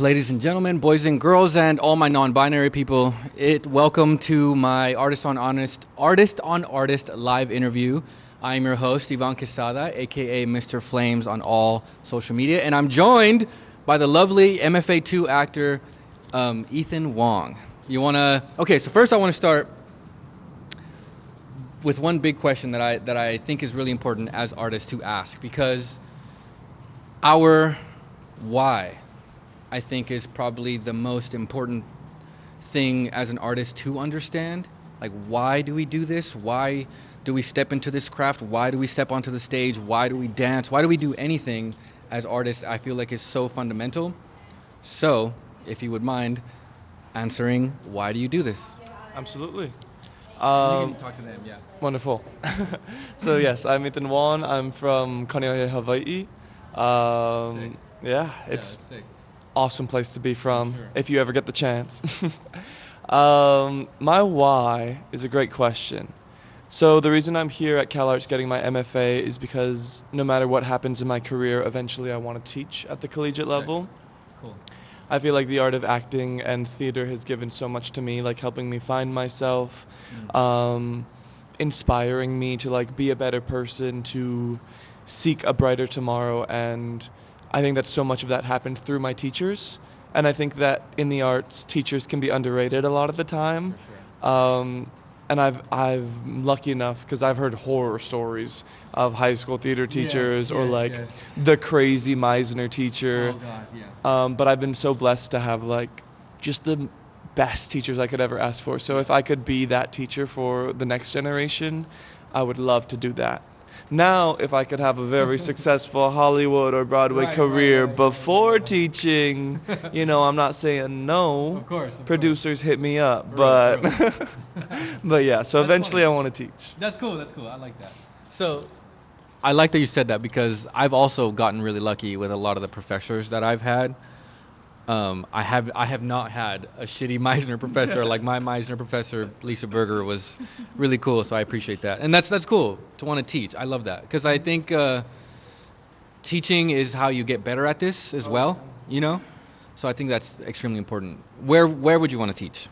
ladies and gentlemen, boys and girls, and all my non-binary people. Welcome to my Artist on Artist live interview. I am your host, Ivan Quesada, aka Mr. Flames on all social media, and I'm joined by the lovely MFA2 actor, Ethan Wong. Okay, so first I want to start with one big question that I think is really important as artists to ask, because our why, I think, is probably the most important thing as an artist to understand. Like, why do we do this? Why do we step into this craft? Why do we step onto the stage? Why do we dance? Why do we do anything as artists? I feel like is so fundamental. So, if you would mind answering, why do you do this? Absolutely. You can talk to them, yeah. Wonderful. So yes, I'm Ethan Wong. I'm from Kaneohe, Hawaii. Sick. Yeah, it's sick. awesome place to be from Sure. if you ever get the chance. My why is a great question. So the reason I'm here at CalArts getting my MFA is because no matter what happens in my career, eventually I want to teach at the collegiate level. Cool. I feel like the art of acting and theater has given so much to me, like helping me find myself, inspiring me to like be a better person, to seek a brighter tomorrow, and I think that so much of that happened through my teachers, and I think that in the arts, teachers can be underrated a lot of the time. For sure. And I'm lucky enough because I've heard horror stories of high school theater teachers or like the crazy Meisner teacher. Oh God, yeah. But I've been so blessed to have like just the best teachers I could ever ask for. So if I could be that teacher for the next generation, I would love to do that. Now, if I could have a very successful Hollywood or Broadway career before teaching, I'm not saying no. Of course. Producers hit me up, Right, but but yeah. So That's eventually, funny. I want to teach. That's cool. I like that. So, I like that you said that because I've also gotten really lucky with a lot of the professors that I've had. I have not had a shitty Meisner professor. Like my Meisner professor, Lisa Berger, was really cool. So I appreciate that, and that's cool to want to teach. I love that because I think teaching is how you get better at this as well. So I think that's extremely important. Where would you want to teach?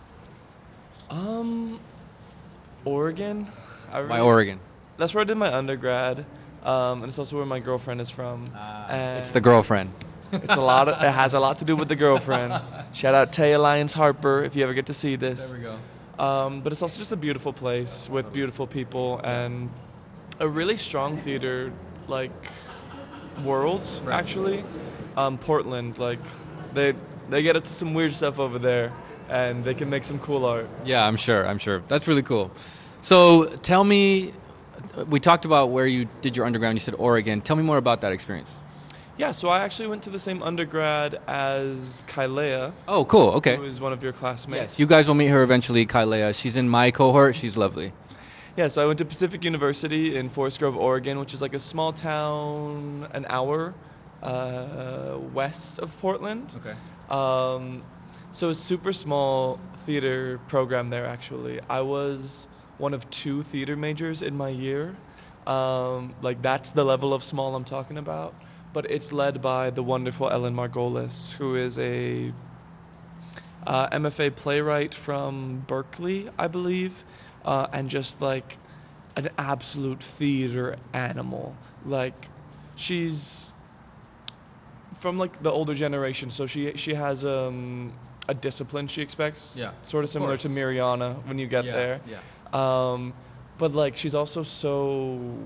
Oregon. Why Oregon? That's where I did my undergrad, and it's also where my girlfriend is from. It's the girlfriend. It has a lot to do with the girlfriend. Shout out Taya Lyons Harper if you ever get to see this. There we go. But it's also just a beautiful place with beautiful people and a really strong theater like world actually. Portland, like they get into some weird stuff over there and they can make some cool art. Yeah, I'm sure. That's really cool. So tell me, we talked about where you did your undergrad. You said Oregon. Tell me more about that experience. Yeah, so I actually went to the same undergrad as Kailea. Oh, cool. Okay. Who is one of your classmates. Yes, you guys will meet her eventually, Kailea. She's in my cohort. She's lovely. Yeah, so I went to Pacific University in Forest Grove, Oregon, which is like a small town an hour west of Portland. Okay. So a super small theater program there, actually. I was one of 2 theater majors in my year. Like that's the level of small I'm talking about. But it's led by the wonderful Ellen Margolis, who is a MFA playwright from Berkeley, I believe, and just like an absolute theater animal. Like she's from like the older generation, so she has a discipline she expects, sort of similar to Miriana when you get there. Yeah. But like she's also so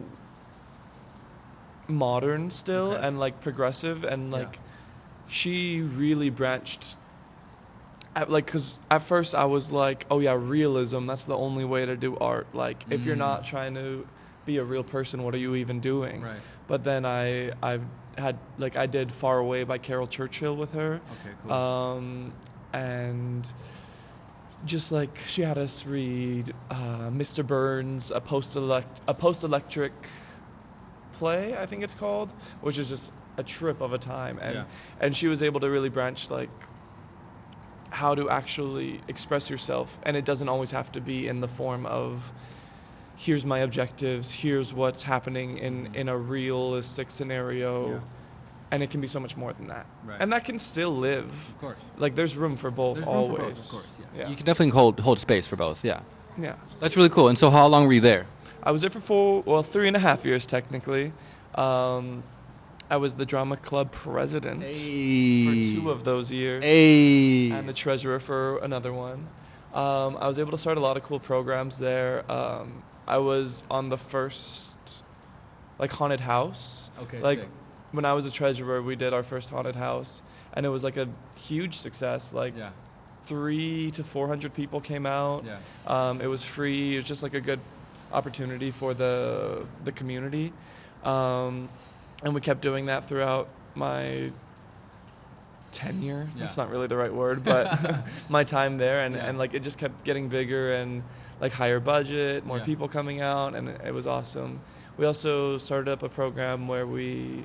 modern still and like progressive and like she really branched because at first I was like, oh yeah, realism, that's the only way to do art. Like if you're not trying to be a real person, what are you even doing? Right. But then I did Far Away by Carol Churchill with her. Okay, cool. And just like she had us read Mr. Burns, a post-electric play, I think it's called, which is just a trip of a time, and she was able to really branch like how to actually express yourself, and it doesn't always have to be in the form of here's my objectives, here's what's happening in a realistic scenario. and it can be so much more than that. Right. And that can still live. Of course. Like there's room for both There's room always. for both, of course. Yeah. Yeah. You can definitely hold space for both. Yeah. Yeah. That's really cool. And so, how long were you there? I was there for 3.5 years technically. I was the drama club president for 2 of those years, and the treasurer for another one. I was able to start a lot of cool programs there. I was on the first haunted house. Okay. Like sick. when I was a treasurer, we did our first haunted house, and it was like a huge success. Like Yeah. 300 to 400 people came out. Yeah. It was free. It was just like a good opportunity for the community. And we kept doing that throughout my tenure. Yeah. That's not really the right word, but my time there, and, Yeah. and like it just kept getting bigger and like higher budget, more Yeah. people coming out, and it was awesome. We also started up a program where we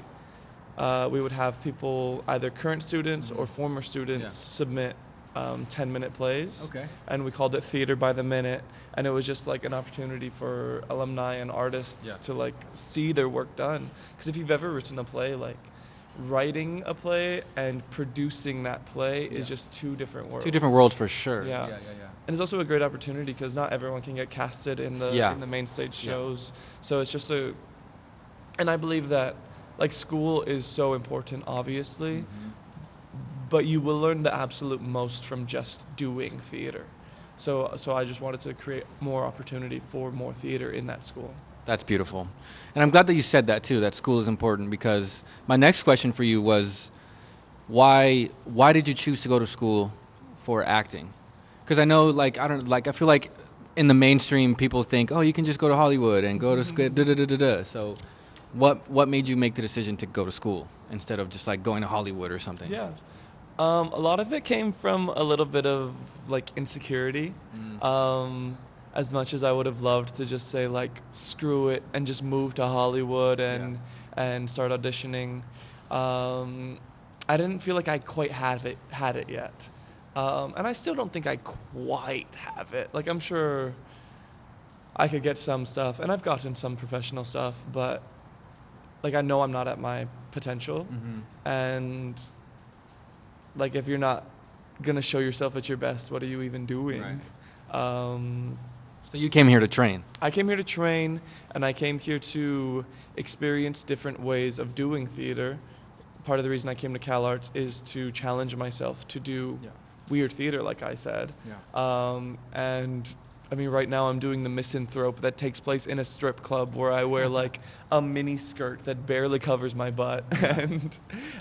would have people, either current students or former students, submit 10-minute plays. Okay. And we called it Theater by the Minute, and it was just like an opportunity for alumni and artists to like see their work done. Because if you've ever written a play, like writing a play and producing that play is just two different worlds. Two different worlds for sure. Yeah. And it's also a great opportunity because not everyone can get casted in the main stage shows. So it's just and I believe that like school is so important, obviously, but you will learn the absolute most from just doing theater. So I just wanted to create more opportunity for more theater in that school. That's beautiful. And I'm glad that you said that too, that school is important, because my next question for you was why did you choose to go to school for acting? Because I know I feel like in the mainstream people think, oh, you can just go to Hollywood and go to school. So what made you make the decision to go to school instead of just like going to Hollywood or something? Yeah. A lot of it came from a little bit of like insecurity. As much as I would have loved to just say like screw it and just move to Hollywood and start auditioning, I didn't feel like I quite had it yet. And I still don't think I quite have it. Like I'm sure I could get some stuff, and I've gotten some professional stuff, but like I know I'm not at my potential. And like if you're not gonna show yourself at your best, what are you even doing? Right. So you came here to train. I came here to train, and I came here to experience different ways of doing theater. Part of the reason I came to CalArts is to challenge myself to do weird theater, like I said. And I mean, right now I'm doing the misanthrope that takes place in a strip club where I wear like a mini skirt that barely covers my butt,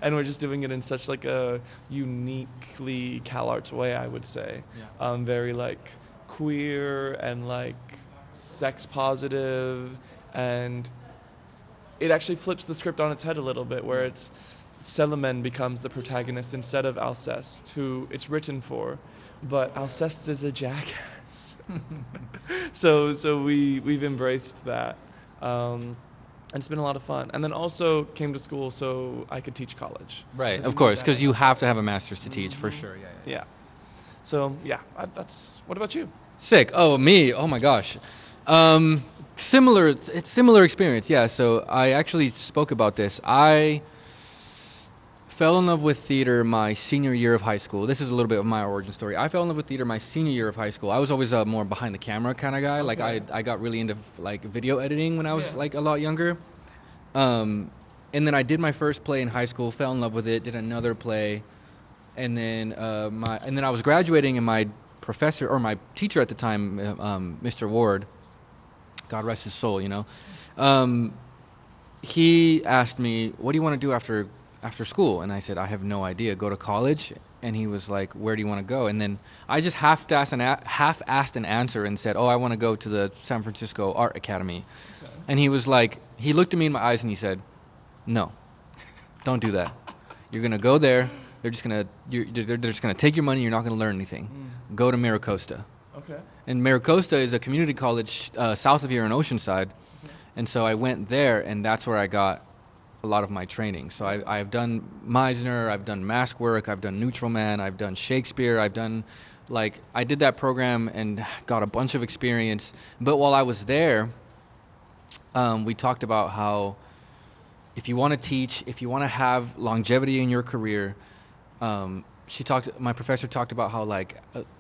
and we're just doing it in such like a uniquely CalArts way, I would say. Very like queer and like sex positive, and it actually flips the script on its head a little bit, where it's Selemen becomes the protagonist instead of Alceste, who it's written for, but Alceste is a jackass. so we've embraced that, and it's been a lot of fun. And then also came to school so I could teach college. Right, of course, because you have to have a master's to teach, for sure. Yeah. So yeah, that's. What about you? Sick. Oh, me. Oh my gosh. Similar. It's similar experience. Yeah. So I actually spoke about this. I fell in love with theater my senior year of high school. This is a little bit of my origin story. I fell in love with theater my senior year of high school. I was always a more behind the camera kind of guy. Like I got really into like video editing when I was like a lot younger. And then I did my first play in high school, fell in love with it, did another play, and then I was graduating, and my professor, or my teacher at the time, Mr. Ward, God rest his soul, he asked me, what do you want to do after school? And I said, I have no idea. Go to college? And he was like, where do you want to go? And then I just half-assed an answer and said, oh, I want to go to the San Francisco Art Academy. Okay. And he was like, he looked at me in my eyes and he said, no, don't do that. You're going to go there. They're just going to take your money. You're not going to learn anything. Go to MiraCosta. Okay. And MiraCosta is a community college south of here in Oceanside. Okay. And so I went there, and that's where I got a lot of my training. So I've done Meisner, I've done mask work, I've done Neutral Man, I've done Shakespeare, I did that program and got a bunch of experience. But while I was there, we talked about how if you want to teach, if you want to have longevity in your career, my professor talked about how like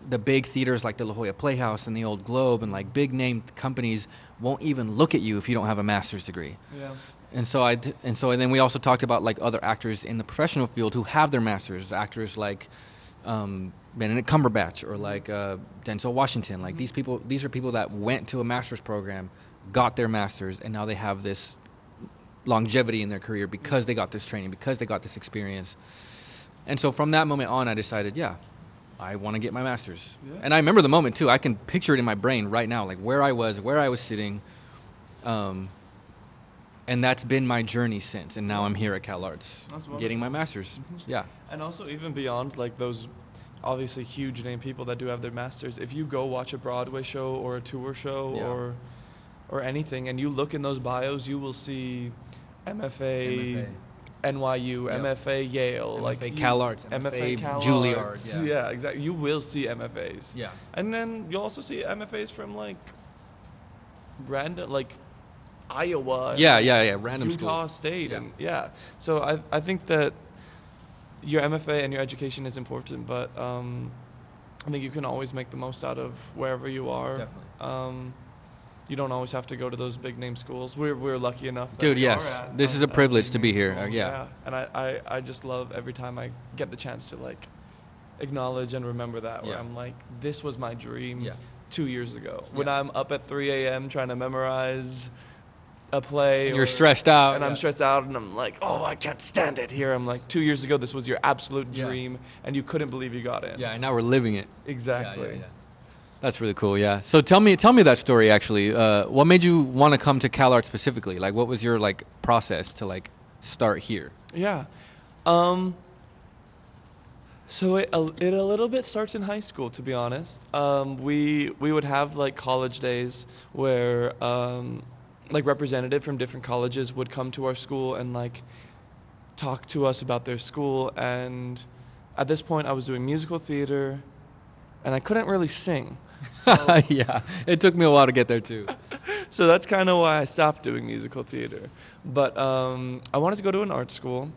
the big theaters like the La Jolla Playhouse and the Old Globe and like big name companies won't even look at you if you don't have a master's degree. Yeah. And then we also talked about like other actors in the professional field who have their masters, actors like Benedict Cumberbatch or like Denzel Washington. Like these are people that went to a master's program, got their masters, and now they have this longevity in their career because they got this training, because they got this experience. And so from that moment on, I decided, yeah, I want to get my master's. Yeah. And I remember the moment too. I can picture it in my brain right now, like where I was sitting. And that's been my journey since. And now I'm here at CalArts getting my master's. Mm-hmm. Yeah. And also even beyond like those obviously huge name people that do have their masters, if you go watch a Broadway show or a tour show Yeah. or anything and you look in those bios, you will see MFA, NYU, Yep. MFA Yale, MFA like CalArts, MFA MFA Juilliard. CalArts. Yeah, exactly. You will see MFAs. Yeah. And then you'll also see MFAs from like random like Iowa. Yeah. Random Utah schools. State. Yeah. And yeah. So I think that your MFA and your education is important, but I think you can always make the most out of wherever you are. Definitely. You don't always have to go to those big name schools. We're lucky enough that Dude, we yes. are at This is a big privilege to name be here. school. Yeah. And I just love every time I get the chance to like acknowledge and remember that where Yeah. I'm like, this was my dream Yeah. 2 years ago. When Yeah. I'm up at 3 a.m. trying to memorize a play. And you're stressed out. And I'm stressed out and I'm like, oh, I can't stand it here. I'm like, 2 years ago, this was your absolute Yeah. dream and you couldn't believe you got in. Yeah, and now we're living it. Exactly. Yeah. That's really cool, yeah. So tell me that story actually. What made you want to come to CalArts specifically? Like, what was your like process to like start here? Yeah. So it a little bit starts in high school, to be honest. We would have like college days where like representative from different colleges would come to our school and like talk to us about their school. And at this point, I was doing musical theater, and I couldn't really sing. So, Yeah, it took me a while to get there too. so that's kind of why I stopped doing musical theater. But I wanted to go to an art school,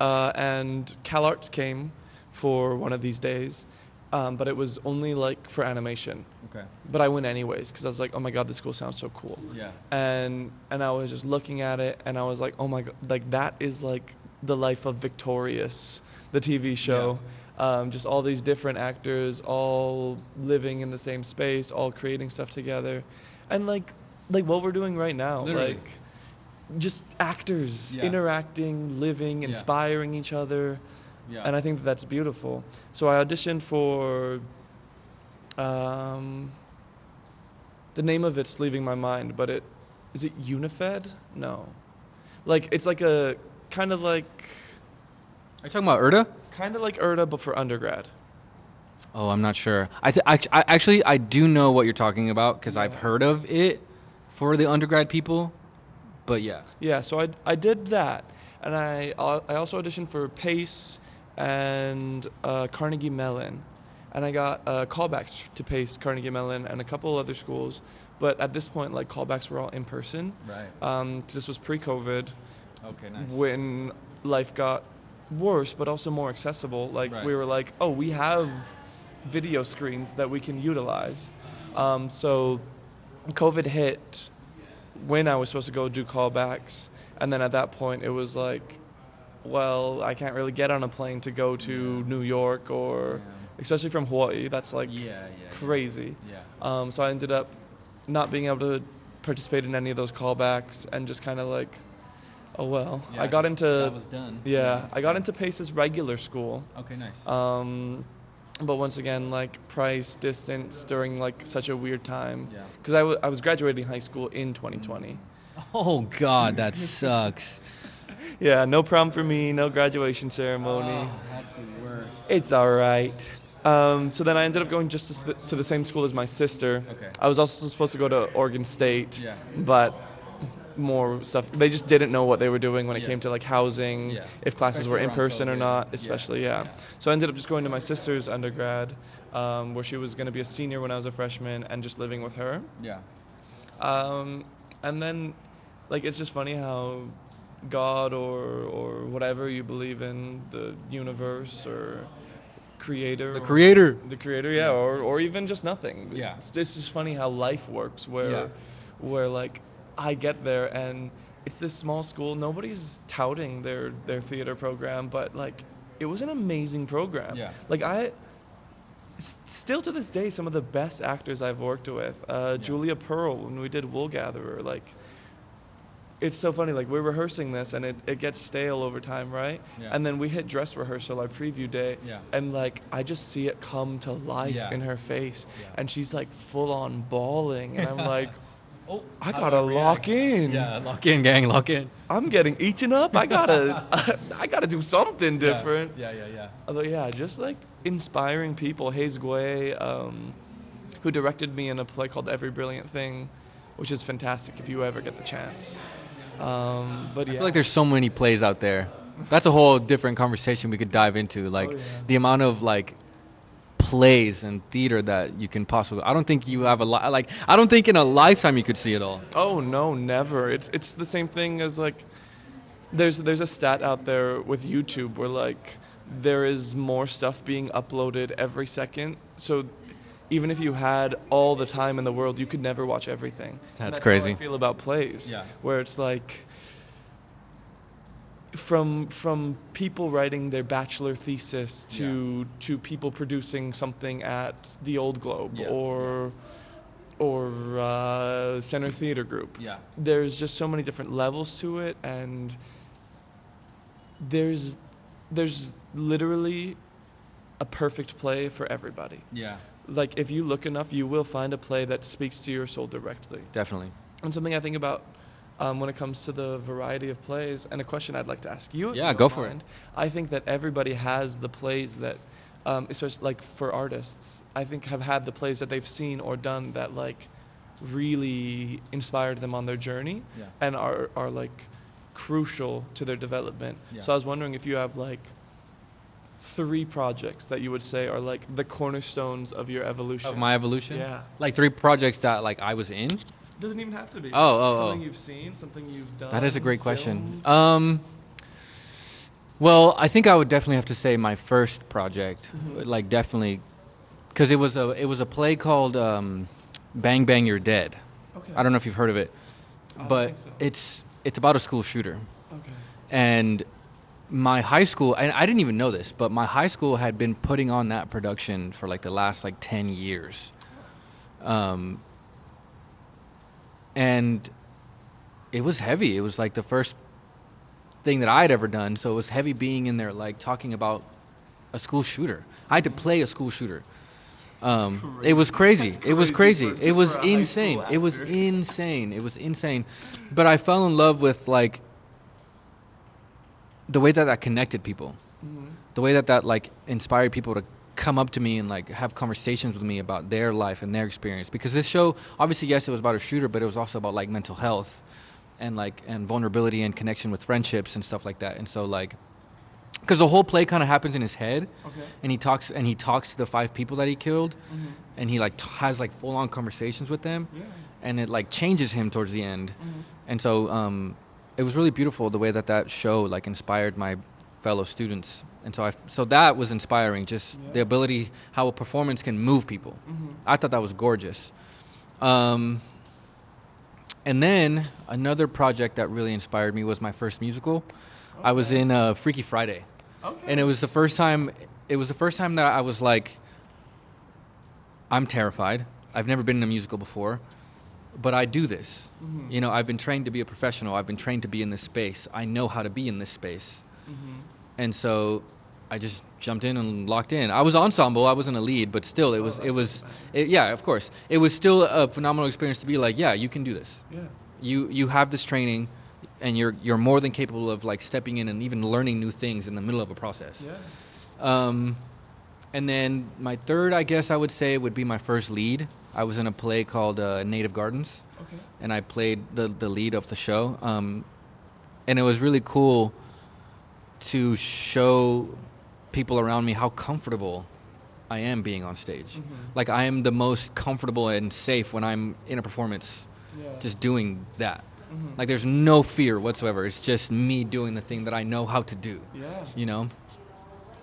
and CalArts came for one of these days, but it was only like for animation. Okay. But I went anyways because I was like, oh my god, this school sounds so cool. Yeah. And I was just looking at it, and I was like, oh my god, like that is like the life of Victorious, the TV show. Just all these different actors, all living in the same space, all creating stuff together, and like what we're doing right now, Literally. like just actors Yeah. interacting, living, Yeah. inspiring each other, Yeah. and I think that's beautiful. So I auditioned for, the name of it's leaving my mind, but is it Unifed? No, like it's like a kind of like Are you talking about Erda? URTA but for undergrad. Oh, I'm not sure. I do know what you're talking about because I've Yeah. heard of it for the undergrad people. But yeah. Yeah, so I did that, and I also auditioned for Pace and Carnegie Mellon, and I got callbacks to Pace, Carnegie Mellon, and a couple other schools. But at this point, like callbacks were all in person. Right. 'Cause this was pre-COVID, Okay, nice. when life got worse, but also more accessible. Like Right. we were like, oh, we have video screens that we can utilize. So COVID hit when I was supposed to go do callbacks, and then at that point it was like, well, I can't really get on a plane to go to Yeah. New York or especially from Hawaii. That's like crazy. Yeah. So I ended up not being able to participate in any of those callbacks and just kind of like, oh well. Yeah, I got just- into that was done. I got into Pace's regular school. Okay, nice. But once again, like price, distance during like such a weird time. Yeah. Because I was graduating high school in 2020. Oh God, that sucks. Yeah, no prom for me, no graduation ceremony. Oh, that's the worst. It's all right. So then I ended up going just to the same school as my sister. Okay. I was also supposed to go to Oregon State, Yeah. but more stuff. They just didn't know what they were doing when it Yeah. came to like housing, Yeah. if classes Especially were in around person or COVID. not, Yeah. especially, yeah. So I ended up just going to my sister's undergrad, where she was going to be a senior when I was a freshman, and just living with her. Yeah. And then, like, it's just funny how God or whatever you believe in, the universe or creator. The creator. The creator, yeah, or even just nothing. Yeah. It's just funny how life works, where Yeah. where like I get there and it's this small school. Nobody's touting their theater program, but like it was an amazing program. Yeah. Like still to this day, some of the best actors I've worked with. Julia Pearl, when we did Wool Gatherer, like it's so funny. Like we're rehearsing this and it gets stale over time, right? Yeah. And then we hit dress rehearsal, our preview day, Yeah. and like I just see it come to life Yeah. in her face, Yeah. and she's like full on bawling, and I'm like, Oh, I how gotta do lock react? in. Yeah, lock in, gang, lock in. I'm getting eaten up. I gotta do something different. Yeah, yeah, yeah. But yeah, just like inspiring people. Hayes Guay, who directed me in a play called Every Brilliant Thing, which is fantastic if you ever get the chance. But yeah. I feel like there's so many plays out there. That's a whole different conversation we could dive into. Like yeah. the amount of like plays and theater that you can possibly. I don't think you have a lot. Like I don't think in a lifetime you could see it all. Oh no, never. It's the same thing as like there's a stat out there with YouTube where like there is more stuff being uploaded every second. So even if you had all the time in the world, you could never watch everything. And That's how crazy. I feel about plays. Yeah. Where it's like from people writing their bachelor thesis to people producing something at the Old Globe Yeah. or Center Theater Group. Yeah. There's just so many different levels to it, and there's literally a perfect play for everybody. Yeah. Like if you look enough, you will find a play that speaks to your soul directly. Definitely. And something I think about when it comes to the variety of plays, and a question I'd like to ask you. if Yeah, you don't go for it. mind. I think that everybody has the plays that, especially like for artists, I think have had the plays that they've seen or done that like really inspired them on their journey Yeah. and are like crucial to their development. Yeah. So I was wondering if you have like 3 projects that you would say are like the cornerstones of your evolution. Of my evolution. Yeah. Like 3 projects that like I was in. Doesn't even have to be. Oh. Something you've seen, something you've done. That is a great question. filmed. Well, I think I would definitely have to say my first project, Mhm. like definitely, because it was a play called Bang Bang You're Dead. Okay. I don't know if you've heard of it, I don't but think so. it's about a school shooter. Okay. And my high school, and I didn't even know this, but my high school had been putting on that production for like the last like 10 years. And it was heavy. It was like the first thing that I'd ever done, so it was heavy being in there like talking about a school shooter. I had to play a school shooter. It was crazy. That's It was crazy crazy. for- It was for a high insane. school It was actor. insane. It was insane. But I fell in love with like the way that connected people. Mhm. The way that like inspired people to come up to me and like have conversations with me about their life and their experience, because this show, obviously, yes, it was about a shooter, but it was also about like mental health and like and vulnerability and connection with friendships and stuff like that. And so like because the whole play kind of happens in his head, Okay. and he talks to the 5 people that he killed, Mhm. and he like has like full on conversations with them, Yeah. and it like changes him towards the end. Mhm. And so it was really beautiful the way that show like inspired my fellow students. And so that was inspiring, just Yeah. the ability how a performance can move people. Mhm. I thought that was gorgeous. And then another project that really inspired me was my first musical. I was Okay. in Freaky Friday. Okay. And it was the first time that I was like, I'm terrified. I've never been in a musical before, but I do this. Mhm. You know, I've been trained to be a professional. I've been trained to be in this space. I know how to be in this space. Mhm. And so I just jumped in and locked in. I was ensemble. I wasn't a lead, but still yeah, of course. It was still a phenomenal experience to be like, yeah, you can do this. Yeah. You have this training, and you're more than capable of like stepping in and even learning new things in the middle of a process. Yeah. And then my third, I guess I would say, would be my first lead. I was in a play called Native Gardens, Okay. and I played the lead of the show. And it was really cool to show people around me how comfortable I am being on stage. Mhm. Like I am the most comfortable and safe when I'm in a performance, Yeah. just doing that. Mhm. Like there's no fear whatsoever. It's just me doing the thing that I know how to do, Yeah. you know?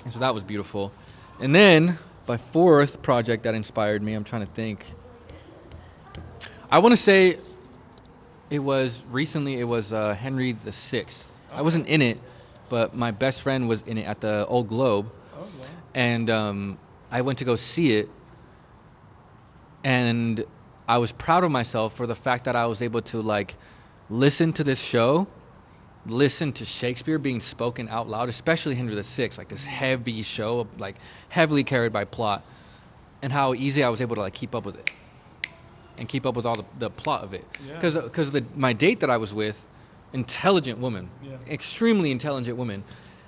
And so that was beautiful. And then my fourth project that inspired me, I'm trying to think. I want to say it was Henry the Sixth. I Okay. wasn't in it, but my best friend was in it at the Old Globe, Oh wow. and I went to go see it, and I was proud of myself for the fact that I was able to like listen to this show, listen to Shakespeare being spoken out loud, especially Henry the Sixth, like this heavy show, like heavily carried by plot, and how easy I was able to like keep up with it and keep up with all the plot of it. Yeah. Because my date that I was with, intelligent woman, Yeah. extremely intelligent woman,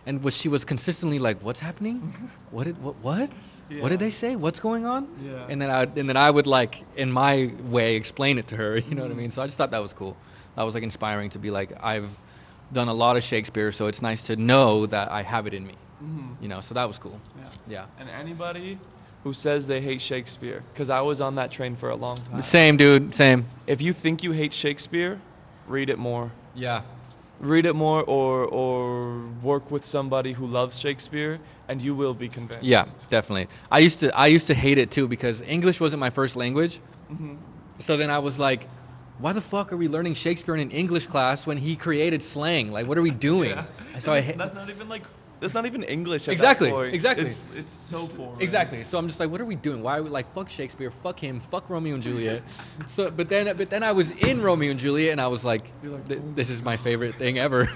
and she was consistently like, "What's happening? What? Yeah. What did they say? What's going on?" Yeah. And then I would like in my way explain it to her. You know what I Mhm. mean? So I just thought that was cool. That was like inspiring to be like I've done a lot of Shakespeare, so it's nice to know that I have it in me. Mhm. You know, so that was cool. Yeah. Yeah. And anybody who says they hate Shakespeare, because I was on that train for a long time. Same, dude. Same. If you think you hate Shakespeare, read it more. Yeah. Read it more, or work with somebody who loves Shakespeare, and you will be convinced. Yeah, definitely. I used to hate it too because English wasn't my first language. Mhm. So then I was like, why the fuck are we learning Shakespeare in an English class when he created slang? Like, what are we doing? Yeah. And so I That's not even English at Exactly, that point. exactly. It's so foreign. Exactly. So I'm just like, what are we doing? Why are we like fuck Shakespeare, fuck him, fuck Romeo and Juliet? So but then I was in Romeo and Juliet and I was like, You're like, oh this my is my God." favorite thing ever.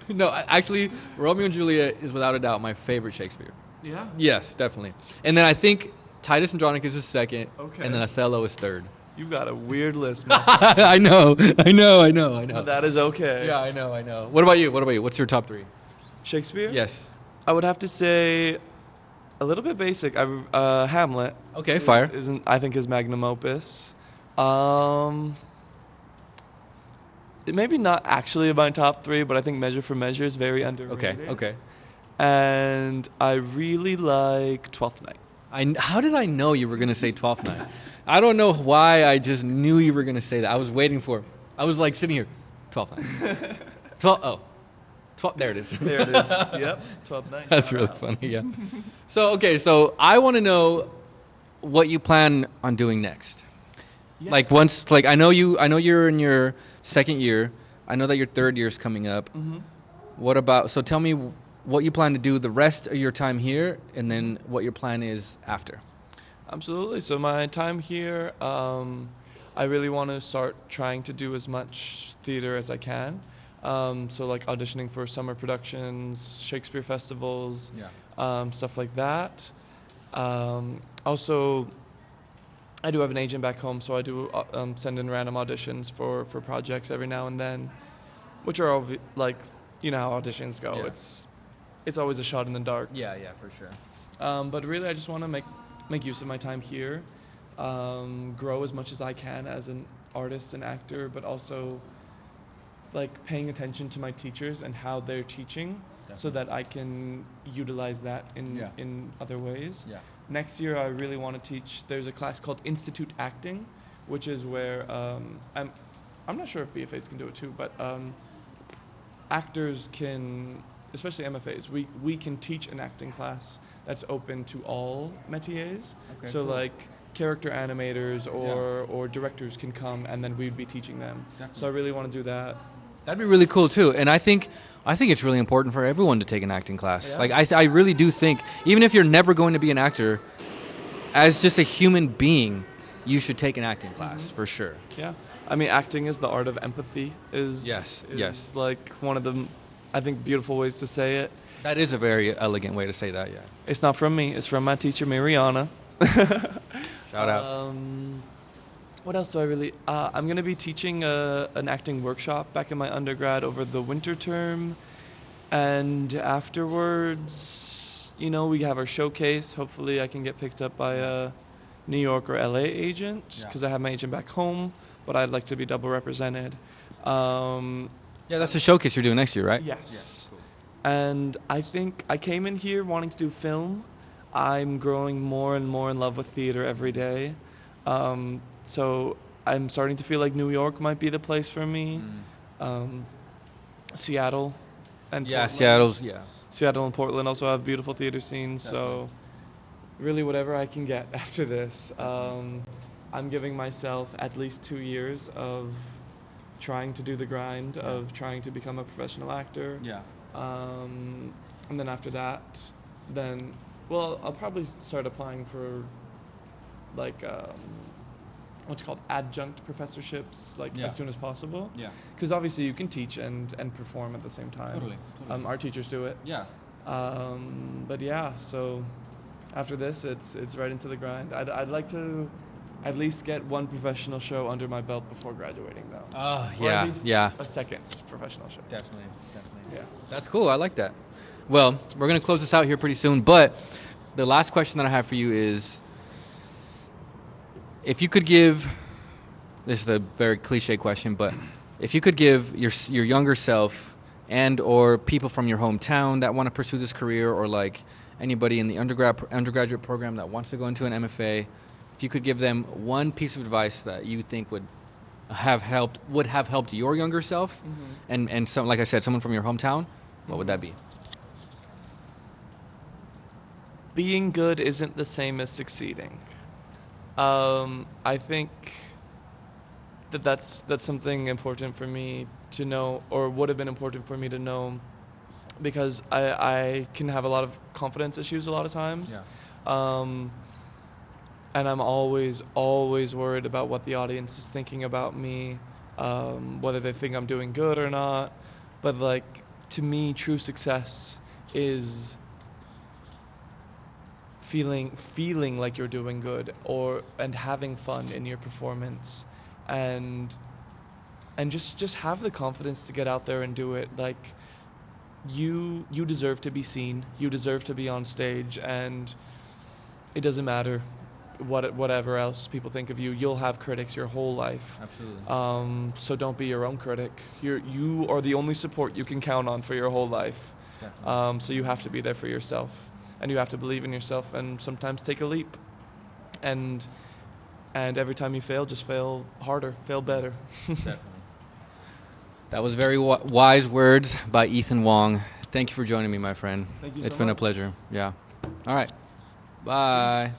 No, actually, Romeo and Juliet is without a doubt my favorite Shakespeare. Yeah. Yes, definitely. And then I think Titus Andronicus is second, Okay. and then Othello is third. You got a weird list, man. But I know. that is okay. Yeah, I know. What about you? What's your top three? Shakespeare? Yes. I would have to say a little bit basic. Hamlet. Okay, fire. Isn't I think his magnum opus. Um, maybe not actually my top three, but I think Measure for Measure is very underrated. Okay. And I really like Twelfth Night. How did I know you were gonna say 12th Night? I don't know why. I just knew you were gonna say that. I was waiting for. I was like sitting here, 12th Night. 12. Oh, 12. There it is. There it is. Yep, Twelfth Night. That's Shout really out. funny. Yeah. So I want to know what you plan on doing next. Yeah. Like once, like I know you're in your second year. I know that your third year is coming up. Mhm. What about? So tell me what you plan to do the rest of your time here, and then what your plan is after. Absolutely. So my time here, I really want to start trying to do as much theater as I can. So like auditioning for summer productions, Shakespeare festivals, stuff like that. Also, I do have an agent back home, so I do send in random auditions for projects every now and then, which are like, you know how auditions go. Yeah. It's always a shot in the dark. Yeah, for sure. But really, I just want to make use of my time here, grow as much as I can as an artist and actor, but also like paying attention to my teachers and how they're teaching, so that I can utilize that in other ways. Yeah. Next year, I really want to teach. There's a class called Institute Acting, which is where I'm not sure if BFAs can do it too, but actors can, especially MFAs, we can teach an acting class that's open to all métiers. Okay, So cool. like character animators or directors can come, and then we'd be teaching them. Definitely. So I really want to do that. That'd be really cool too. And I think it's really important for everyone to take an acting class. Yeah. Like I really do think, even if you're never going to be an actor, as just a human being, you should take an acting class for sure. Yeah. I mean, acting is the art of empathy. Yes. Like one of the, I think, beautiful ways to say it. That is a very elegant way to say that. Yeah. It's not from me. It's from my teacher, Mariana. Shout out. What else do I really? I'm gonna be teaching an acting workshop back in my undergrad over the winter term, and afterwards, we have our showcase. Hopefully, I can get picked up by a New York or LA agent, because I have my agent back home, but I'd like to be double represented. Yeah, that's the showcase you're doing next year, right? Yes. And I think I came in here wanting to do film. I'm growing more and more in love with theater every day. So I'm starting to feel like New York might be the place for me. Um, Seattle and Yeah, Portland. Yeah. Seattle and Portland also have beautiful theater scenes. Definitely. So really, whatever I can get after this. Definitely. I'm giving myself at least 2 years of trying to do the grind, Yeah. of trying to become a professional actor. Yeah. And then after that, then, well, I'll probably start applying for like what's called adjunct professorships, like Yeah. as soon as possible. Yeah. Because obviously you can teach and perform at the same time. Totally. Our teachers do it. Yeah. But yeah, so after this, it's right into the grind. I'd like to at least get one professional show under my belt before graduating, though. Oh, Or at yeah. least Yeah. a second professional show. Definitely. Yeah. That's cool. I like that. Well, we're going to close this out here pretty soon, but the last question that I have for you is if you could give, this is a very cliche question, but if you could give your younger self and or people from your hometown that want to pursue this career, or like anybody in the undergraduate program that wants to go into an MFA, if you could give them one piece of advice that you think would have helped your younger self, and some, like I said, someone from your hometown, what would that be? Being good isn't the same as succeeding. I think that's something important for me to know, or would have been important for me to know, because I can have a lot of confidence issues a lot of times. And I'm always worried about what the audience is thinking about me, whether they think I'm doing good or not. But like, to me, true success is feeling like you're doing good, and having fun in your performance, and just have the confidence to get out there and do it. Like, you deserve to be seen, you deserve to be on stage, and it doesn't matter whatever else people think of you. You'll have critics your whole life. Absolutely. So don't be your own critic. You are the only support you can count on for your whole life. Definitely. So you have to be there for yourself, and you have to believe in yourself, and sometimes take a leap. And every time you fail, just fail harder, fail better. Definitely. That was very wise words by Ethan Wong. Thank you for joining me, my friend. Thank you It's so been a much. pleasure. Yeah. All right. Bye.